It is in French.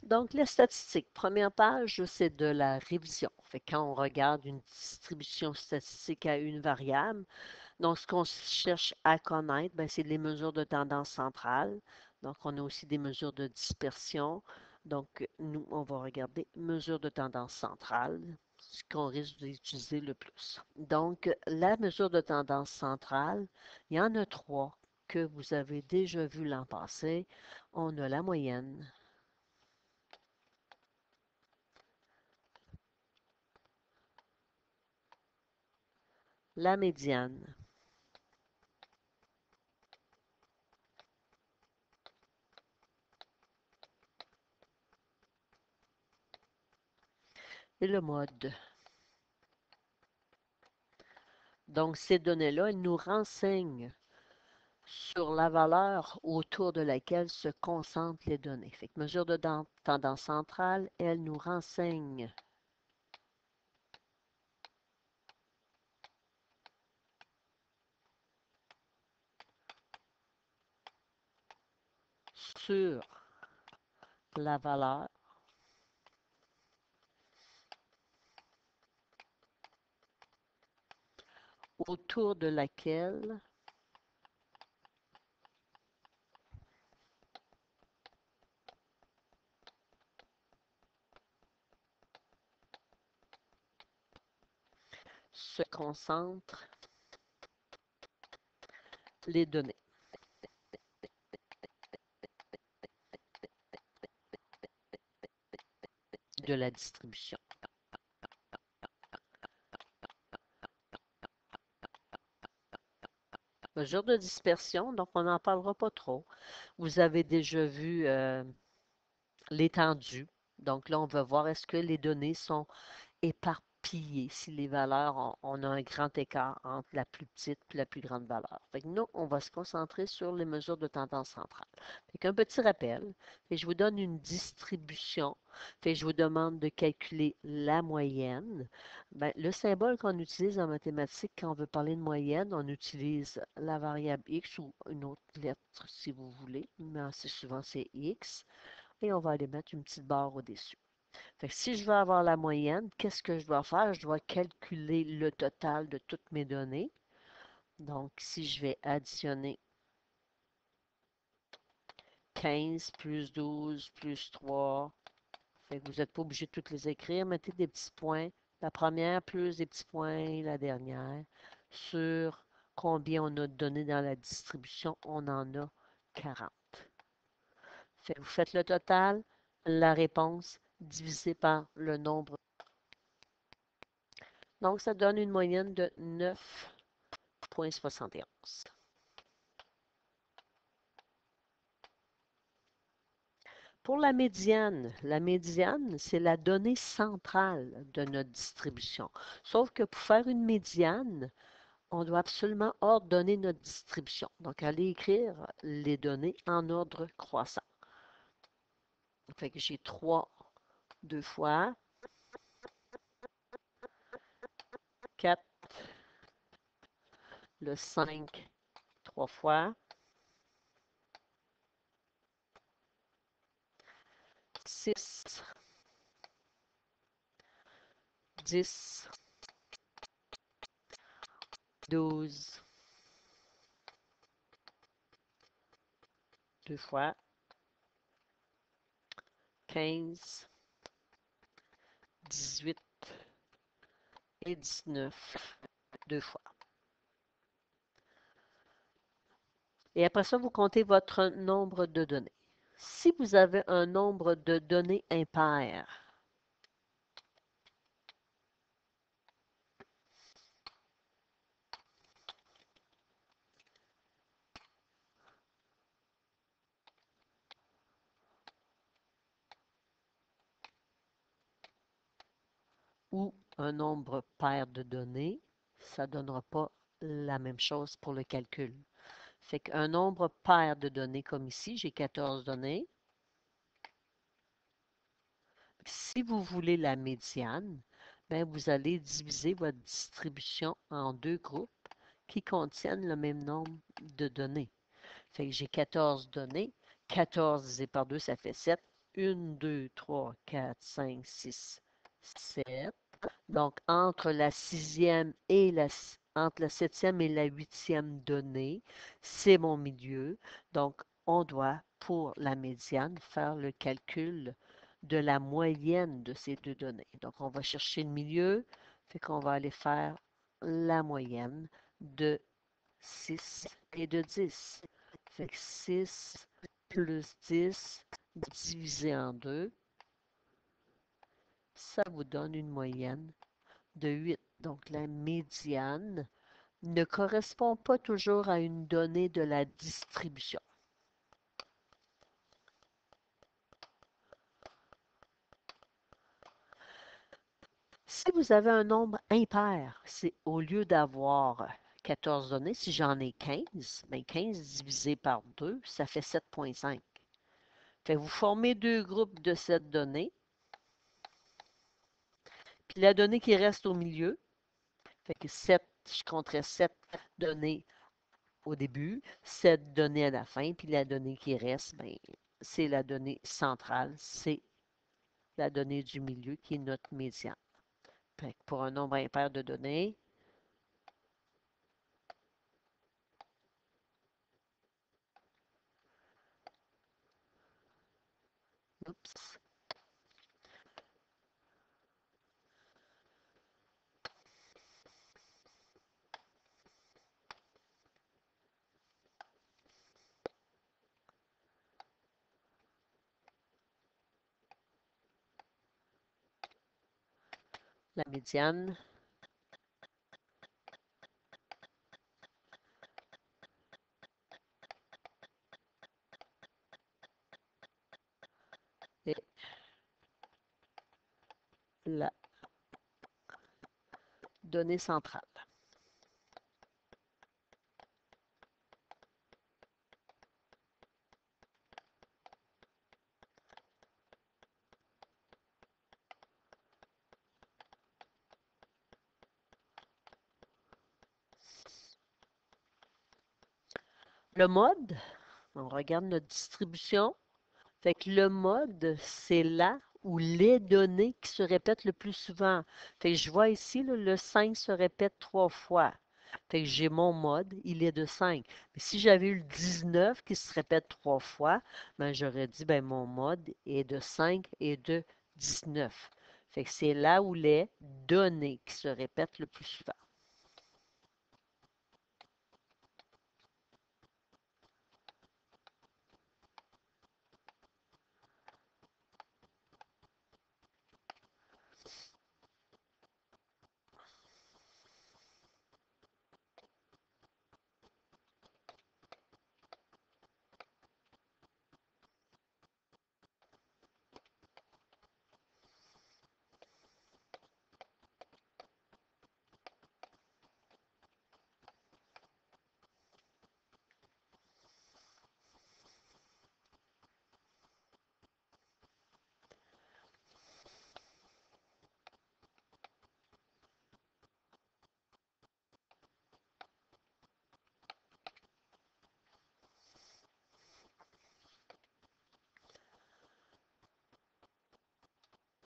Donc, les statistiques, première page, c'est de la révision. Fait que quand on regarde une distribution statistique à une variable, donc ce qu'on cherche à connaître, ben, c'est les mesures de tendance centrale. Donc, on a aussi des mesures de dispersion. Donc, nous, on va regarder mesure de tendance centrale, ce qu'on risque d'utiliser le plus. Donc, la mesure de tendance centrale, il y en a trois que vous avez déjà vu l'an passé. On a la moyenne, la médiane et le mode. Donc, ces données-là, elles nous renseignent sur la valeur autour de laquelle se concentrent les données. Fait que mesure de tendance centrale, elle nous renseigne sur la valeur autour de laquelle se concentrent les données de la distribution. Mesure de dispersion, donc on n'en parlera pas trop. Vous avez déjà vu l'étendue. Donc là, on va voir est-ce que les données sont éparpillées, si les valeurs, on a un grand écart entre la plus petite et la plus grande valeur. Fait que nous, on va se concentrer sur les mesures de tendance centrale. Fait qu'un petit rappel, fait que je vous donne une distribution. Fait que je vous demande de calculer la moyenne. Ben, le symbole qu'on utilise en mathématiques quand on veut parler de moyenne, on utilise la variable x ou une autre lettre si vous voulez, mais assez souvent c'est x. Et on va aller mettre une petite barre au-dessus. Fait que si je veux avoir la moyenne, qu'est-ce que je dois faire? Je dois calculer le total de toutes mes données. Donc, si je vais additionner 15 plus 12 plus 3, fait que vous n'êtes pas obligé de toutes les écrire, mettez des petits points. La première plus des petits points, la dernière, sur combien on a de données dans la distribution. On en a 40. Fait que vous faites le total, la réponse divisé par le nombre. Donc, ça donne une moyenne de 9,71. Pour la médiane, c'est la donnée centrale de notre distribution. Sauf que pour faire une médiane, on doit absolument ordonner notre distribution. Donc, allez écrire les données en ordre croissant. Fait que j'ai 3 deux fois, 4, le 5 3 fois, 6, 10, 12, deux fois, 15, 18 et 19, deux fois. Et après ça, vous comptez votre nombre de données. Si vous avez un nombre de données impair, ou un nombre pair de données, ça ne donnera pas la même chose pour le calcul. Fait qu'un nombre pair de données, comme ici, j'ai 14 données. Si vous voulez la médiane, ben vous allez diviser votre distribution en deux groupes qui contiennent le même nombre de données. Fait que j'ai 14 données. 14 divisé par 2, ça fait 7. 1, 2, 3, 4, 5, 6, 7. Donc, entre la sixième et entre la septième et la huitième donnée, c'est mon milieu. Donc, on doit, pour la médiane, faire le calcul de la moyenne de ces deux données. Donc, on va chercher le milieu, fait qu'on va aller faire la moyenne de 6 et de 10. Fait que 6 plus 10 divisé en 2, ça vous donne une moyenne de 8. Donc, la médiane ne correspond pas toujours à une donnée de la distribution. Si vous avez un nombre impair, c'est au lieu d'avoir 14 données, si j'en ai 15, bien 15 divisé par 2, ça fait 7,5. Fait que vous formez deux groupes de 7 données, puis la donnée qui reste au milieu, fait que 7, je compterai 7 données au début, 7 données à la fin, puis la donnée qui reste, ben, c'est la donnée centrale, c'est la donnée du milieu qui est notre médiane. Fait que pour un nombre impair de données, oups, la médiane est la donnée centrale. Le mode, on regarde notre distribution. Fait que le mode, c'est là où les données qui se répètent le plus souvent. Fait que je vois ici, là, le 5 se répète 3 fois. Fait que j'ai mon mode, il est de 5. Mais si j'avais eu le 19 qui se répète 3 fois, ben j'aurais dit, ben mon mode est de 5 et de 19. Fait que c'est là où les données qui se répètent le plus souvent.